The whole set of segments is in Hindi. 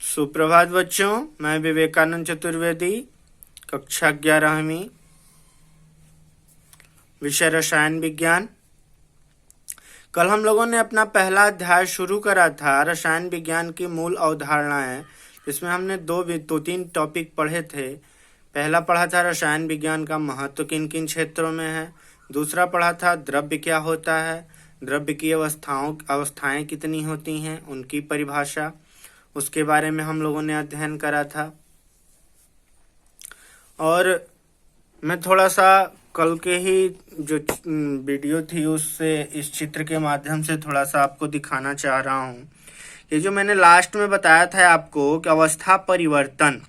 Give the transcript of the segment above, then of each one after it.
सुप्रभात बच्चों, मैं विवेकानंद चतुर्वेदी, कक्षा 11वीं, विषय रसायन विज्ञान। कल हम लोगों ने अपना पहला अध्याय शुरू करा था रसायन विज्ञान की मूल अवधारणाएं, जिसमें हमने दो तीन टॉपिक पढ़े थे। पहला पढ़ा था रसायन विज्ञान का महत्व किन किन क्षेत्रों में है। दूसरा पढ़ा था द्रव्य क्या होता है, द्रव्य की अवस्थाएं कितनी होती हैं, उनकी परिभाषा, उसके बारे में हम लोगों ने अध्ययन करा था। और मैं थोड़ा सा कल के ही जो वीडियो थी उससे इस चित्र के माध्यम से थोड़ा सा आपको दिखाना चाह रहा हूँ। ये जो मैंने लास्ट में बताया था आपको कि अवस्था परिवर्तन,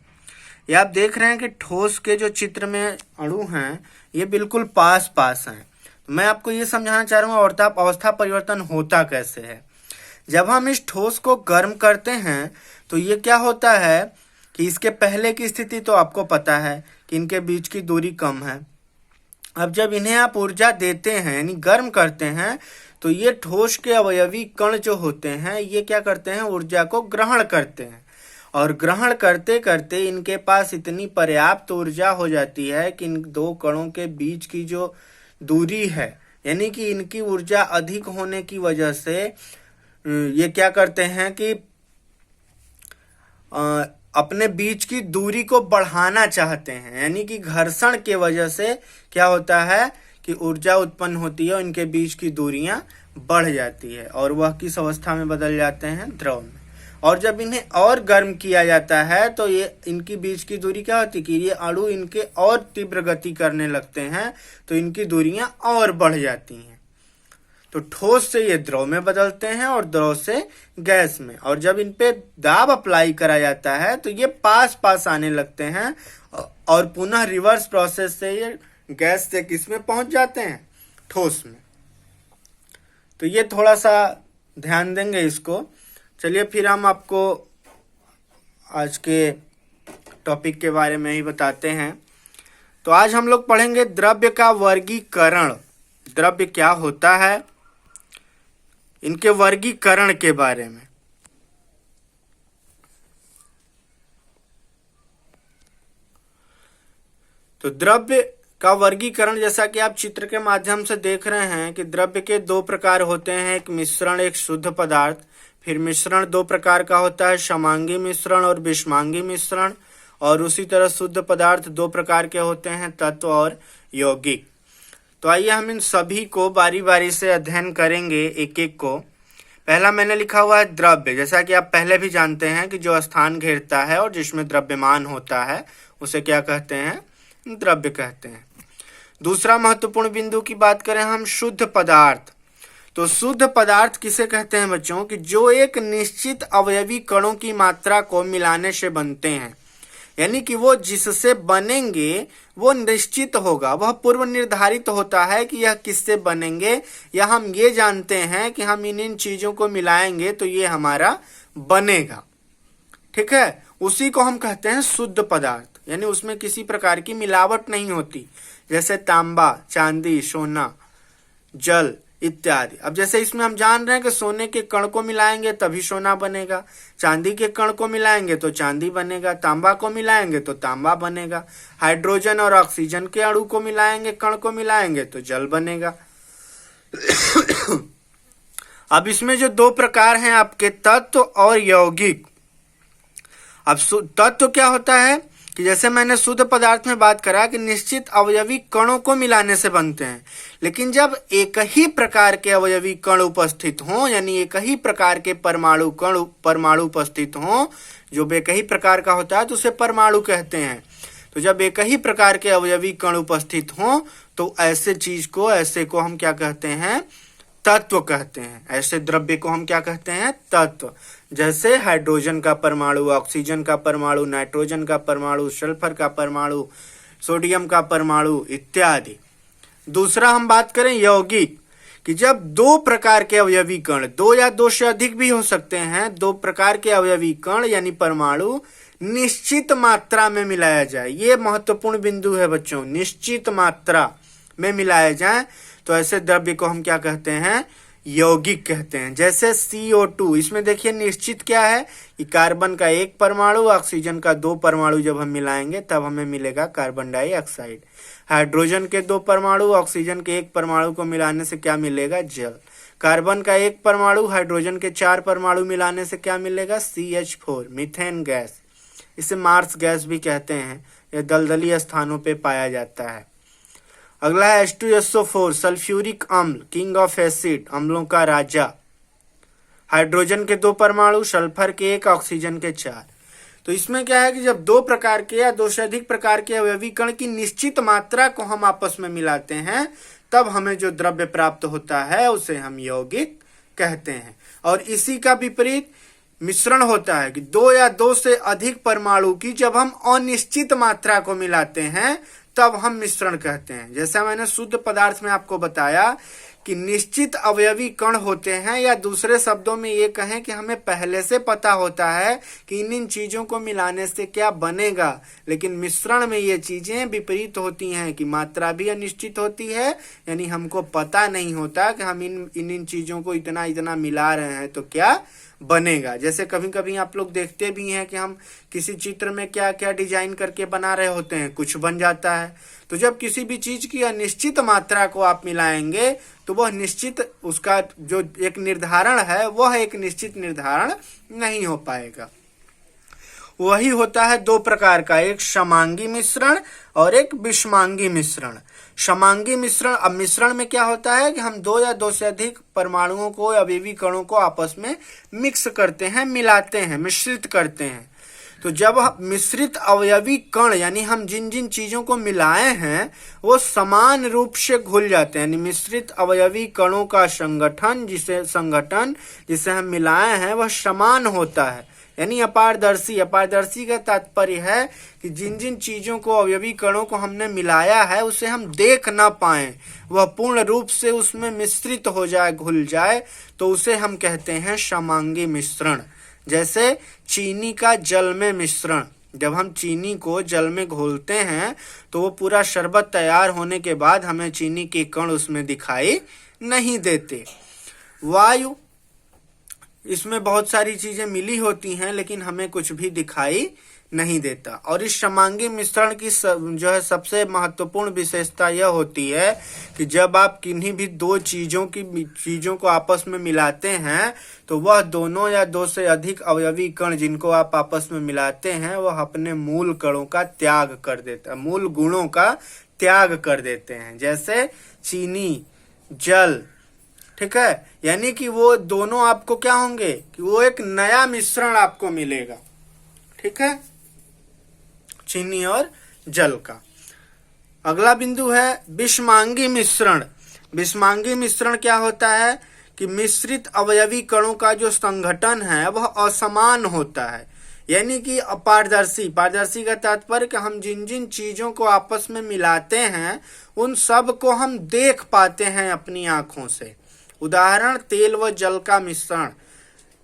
ये आप देख रहे हैं कि ठोस के जो चित्र में अणु हैं ये बिल्कुल पास पास हैं। मैं आपको ये समझाना चाह रहा हूँ अवस्था परिवर्तन होता कैसे है। जब हम इस ठोस को गर्म करते हैं तो ये क्या होता है कि इसके पहले की स्थिति तो आपको पता है कि इनके बीच की दूरी कम है। अब जब इन्हें आप ऊर्जा देते हैं यानी गर्म करते हैं तो ये ठोस के अवयवी कण जो होते हैं ये क्या करते हैं, ऊर्जा को ग्रहण करते हैं। और ग्रहण करते करते इनके पास इतनी पर्याप्त ऊर्जा हो जाती है कि इन दो कणों के बीच की जो दूरी है यानी कि इनकी ऊर्जा अधिक होने की वजह से ये क्या करते हैं कि अपने बीच की दूरी को बढ़ाना चाहते हैं। यानी कि घर्षण के वजह से क्या होता है कि ऊर्जा उत्पन्न होती है और इनके बीच की दूरियां बढ़ जाती है और वह किस अवस्था में बदल जाते हैं, द्रव में। और जब इन्हें और गर्म किया जाता है तो ये इनकी बीच की दूरी क्या होती है कि ये अणु इनके और तीव्र गति करने लगते हैं तो इनकी दूरियां और बढ़ जाती हैं। तो ठोस से ये द्रव में बदलते हैं और द्रव से गैस में। और जब इन पे दाब अप्लाई करा जाता है तो ये पास पास आने लगते हैं और पुनः रिवर्स प्रोसेस से ये गैस से किस में पहुंच जाते हैं, ठोस में। तो ये थोड़ा सा ध्यान देंगे इसको। चलिए फिर हम आपको आज के टॉपिक के बारे में ही बताते हैं। तो आज हम लोग पढ़ेंगे द्रव्य का वर्गीकरण। द्रव्य क्या होता है, इनके वर्गीकरण के बारे में। तो द्रव्य का वर्गीकरण जैसा कि आप चित्र के माध्यम से देख रहे हैं कि द्रव्य के दो प्रकार होते हैं, एक मिश्रण, एक शुद्ध पदार्थ। फिर मिश्रण दो प्रकार का होता है, समांगी मिश्रण और विषमांगी मिश्रण। और उसी तरह शुद्ध पदार्थ दो प्रकार के होते हैं, तत्व और यौगिक। तो आइए हम इन सभी को बारी बारी से अध्ययन करेंगे एक एक को। पहला मैंने लिखा हुआ है द्रव्य। जैसा कि आप पहले भी जानते हैं कि जो स्थान घेरता है और जिसमें द्रव्यमान होता है उसे क्या कहते हैं, द्रव्य कहते हैं। दूसरा महत्वपूर्ण बिंदु की बात करें हम, शुद्ध पदार्थ। तो शुद्ध पदार्थ किसे कहते हैं बच्चों कि जो एक निश्चित अवयवी कणों की मात्रा को मिलाने से बनते हैं। यानी कि वो जिससे बनेंगे वो निश्चित होगा, वह पूर्व निर्धारित होता है कि यह किससे बनेंगे, या हम ये जानते हैं कि हम इन चीजों को मिलाएंगे तो ये हमारा बनेगा। ठीक है, उसी को हम कहते हैं शुद्ध पदार्थ। यानी उसमें किसी प्रकार की मिलावट नहीं होती, जैसे तांबा, चांदी, सोना, जल इत्यादि। अब जैसे इसमें हम जान रहे हैं कि सोने के कण को मिलाएंगे तभी सोना बनेगा, चांदी के कण को मिलाएंगे तो चांदी बनेगा, तांबा को मिलाएंगे तो तांबा बनेगा, हाइड्रोजन और ऑक्सीजन के अणु को मिलाएंगे, कण को मिलाएंगे तो जल बनेगा। अब इसमें जो दो प्रकार हैं आपके, तत्व और यौगिक। अब तत्व क्या होता है कि जैसे मैंने शुद्ध पदार्थ में बात करा कि निश्चित अवयवी कणों को मिलाने से बनते हैं। लेकिन जब एक ही प्रकार के अवयवी कण उपस्थित हों, यानी एक ही प्रकार के परमाणु उपस्थित हों, जो एक ही प्रकार का होता है तो उसे परमाणु कहते हैं। तो जब एक ही प्रकार के अवयवी कण उपस्थित हों तो ऐसे को हम क्या कहते हैं, तत्व कहते हैं। ऐसे द्रव्य को हम क्या कहते हैं, तत्व। जैसे हाइड्रोजन का परमाणु, ऑक्सीजन का परमाणु, नाइट्रोजन का परमाणु, सल्फर का परमाणु, सोडियम का परमाणु इत्यादि। दूसरा हम बात करें यौगिक, कि जब दो प्रकार के अवयवी कण, दो या दो से अधिक भी हो सकते हैं, दो प्रकार के अवयवी कण यानी परमाणु निश्चित मात्रा में मिलाया जाए। ये महत्वपूर्ण बिंदु है बच्चों, निश्चित मात्रा में मिलाया जाए तो ऐसे द्रव्य को हम क्या कहते हैं, यौगिक कहते हैं। जैसे CO2, इसमें देखिए निश्चित क्या है कि कार्बन का एक परमाणु ऑक्सीजन का 2 परमाणु जब हम मिलाएंगे तब हमें मिलेगा कार्बन डाइऑक्साइड। हाइड्रोजन के 2 परमाणु ऑक्सीजन के 1 परमाणु को मिलाने से क्या मिलेगा? जल। कार्बन का 1 परमाणु हाइड्रोजन के 4 परमाणु मिलाने से क्या मिलेगा? CH4, methane gas. इसे मार्स गैस भी कहते हैं। यह दलदली स्थानों पे पाया जाता है। अगला है H2SO4, सल्फ्यूरिक अम्ल, किंग ऑफ एसिड, अम्लों का राजा। हाइड्रोजन के 2 परमाणु, सल्फर के 1, ऑक्सीजन के 4। तो इसमें क्या है कि जब 2 प्रकार के या 2 से अधिक प्रकार के अवयवी कण की निश्चित मात्रा को हम आपस में मिलाते हैं तब हमें जो द्रव्य प्राप्त होता है उसे हम यौगिक कहते हैं। और इसी का विपरीत मिश्रण होता है कि 2 या 2 से अधिक परमाणु की जब हम अनिश्चित मात्रा को मिलाते हैं तब हम मिश्रण कहते हैं। जैसा मैंने शुद्ध पदार्थ में आपको बताया कि निश्चित अवयवी कण होते हैं, या दूसरे शब्दों में ये कहें कि हमें पहले से पता होता है कि इन चीजों को मिलाने से क्या बनेगा। लेकिन मिश्रण में ये चीजें विपरीत होती हैं कि मात्रा भी अनिश्चित होती है, यानी हमको पता नहीं होता कि हम इन चीजों को इतना इतना मिला रहे हैं तो क्या बनेगा। जैसे कभी कभी आप लोग देखते भी हैं कि हम किसी चित्र में क्या क्या डिजाइन करके बना रहे होते हैं, कुछ बन जाता है। तो जब किसी भी चीज की अनिश्चित मात्रा को आप मिलाएंगे तो वह निश्चित, उसका जो एक निर्धारण है वह एक निश्चित निर्धारण नहीं हो पाएगा। वही होता है 2 प्रकार का, एक समांगी मिश्रण और एक विषमांगी मिश्रण। समांगी मिश्रण, अब मिश्रण में क्या होता है कि हम 2 या 2 से अधिक परमाणुओं को, अवयवी कणों को आपस में मिक्स करते हैं, मिलाते हैं, मिश्रित करते हैं। तो जब मिश्रित अवयवी कण यानी हम जिन जिन चीजों को मिलाए हैं वो समान रूप से घुल जाते हैं, यानी मिश्रित अवयवी कणों का संगठन जिसे हम मिलाए हैं वह समान होता है, यानी अपारदर्शी। अपारदर्शी का तात्पर्य है कि जिन जिन चीजों को, अवयवी कणों को हमने मिलाया है उसे हम देख ना पाए, वह पूर्ण रूप से उसमें मिश्रित हो जाए, घुल जाए, तो उसे हम कहते हैं समांगी मिश्रण। जैसे चीनी का जल में मिश्रण, जब हम चीनी को जल में घोलते हैं तो वो पूरा शरबत तैयार होने के बाद हमें चीनी के कण उसमें दिखाई नहीं देते। वायु, इसमें बहुत सारी चीजें मिली होती हैं लेकिन हमें कुछ भी दिखाई नहीं देता। और इस समांगी मिश्रण की जो है सबसे महत्वपूर्ण विशेषता यह होती है कि जब आप किन्हीं भी 2 चीजों को आपस में मिलाते हैं तो वह दोनों या 2 से अधिक अवयवी कण जिनको आप आपस में मिलाते हैं वह अपने मूल कणों का त्याग कर देता है, मूल गुणों का त्याग कर देते हैं। जैसे चीनी, जल, ठीक है, यानी कि वो दोनों आपको क्या होंगे कि वो एक नया मिश्रण आपको मिलेगा। ठीक है, चीनी और जल का। अगला बिंदु है विषमांगी मिश्रण। विषमांगी मिश्रण क्या होता है कि मिश्रित अवयवी कणों का जो संगठन है वह असमान होता है, यानी कि अपारदर्शी। पारदर्शी का तात्पर्य कि हम जिन जिन चीजों को आपस में मिलाते हैं उन सब को हम देख पाते हैं अपनी आंखों से। उदाहरण, तेल व जल का मिश्रण,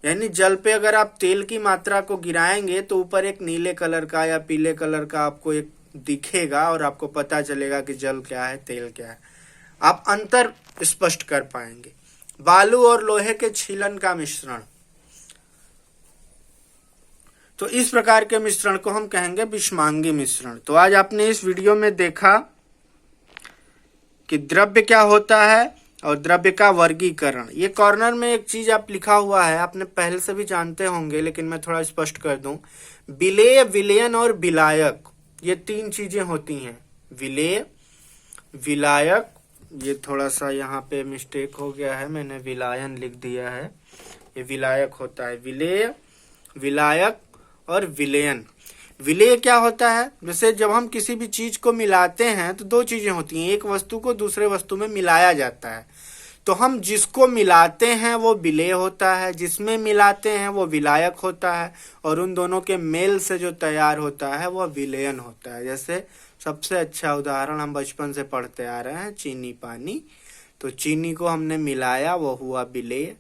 यानी जल पे अगर आप तेल की मात्रा को गिराएंगे तो ऊपर एक नीले कलर का या पीले कलर का आपको एक दिखेगा और आपको पता चलेगा कि जल क्या है, तेल क्या है, आप अंतर स्पष्ट कर पाएंगे। बालू और लोहे के छीलन का मिश्रण, तो इस प्रकार के मिश्रण को हम कहेंगे विषमांगी मिश्रण। तो आज आपने इस वीडियो में देखा कि द्रव्य क्या होता है और द्रव्य का वर्गीकरण। ये कॉर्नर में एक चीज आप लिखा हुआ है, आपने पहले से भी जानते होंगे लेकिन मैं थोड़ा स्पष्ट कर दूं। विलेय, विलयन और विलायक, ये 3 चीजें होती हैं। विलेय, विलायक, ये थोड़ा सा यहाँ पे मिस्टेक हो गया है, मैंने विलायन लिख दिया है, ये विलायक होता है। विलेय, विलायक और विलयन। विलेय क्या होता है, जैसे जब हम किसी भी चीज को मिलाते हैं तो 2 चीजें होती हैं, एक वस्तु को दूसरे वस्तु में मिलाया जाता है, तो हम जिसको मिलाते हैं वो विलेय होता है, जिसमें मिलाते हैं वो विलायक होता है, और उन दोनों के मेल से जो तैयार होता है वह विलयन होता है। जैसे सबसे अच्छा उदाहरण हम बचपन से पढ़ते आ रहे हैं, चीनी पानी। तो चीनी को हमने मिलाया, वो हुआ विलेय,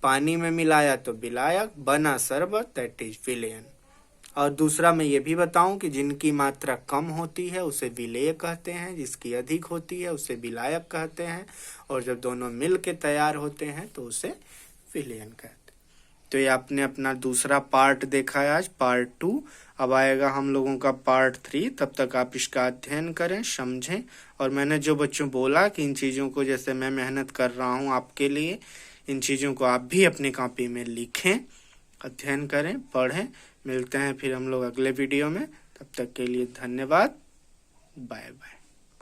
पानी में मिलाया तो विलायक, बना शरबत, दैट इज विलयन। और दूसरा मैं ये भी बताऊं कि जिनकी मात्रा कम होती है उसे विलेय कहते हैं, जिसकी अधिक होती है उसे विलायक कहते हैं, और जब दोनों मिल के तैयार होते हैं तो उसे विलयन कहते हैं। तो ये आपने अपना दूसरा पार्ट देखा है आज, पार्ट 2। अब आएगा हम लोगों का पार्ट 3। तब तक आप इसका अध्ययन करें, समझें, और मैंने जो बच्चों बोला कि इन चीज़ों को जैसे मैं मेहनत कर रहा हूँ आपके लिए, इन चीज़ों को आप भी अपनी कॉपी में लिखें, अध्ययन करें, पढ़ें। मिलते हैं फिर हम लोग अगले वीडियो में। तब तक के लिए धन्यवाद। Bye bye.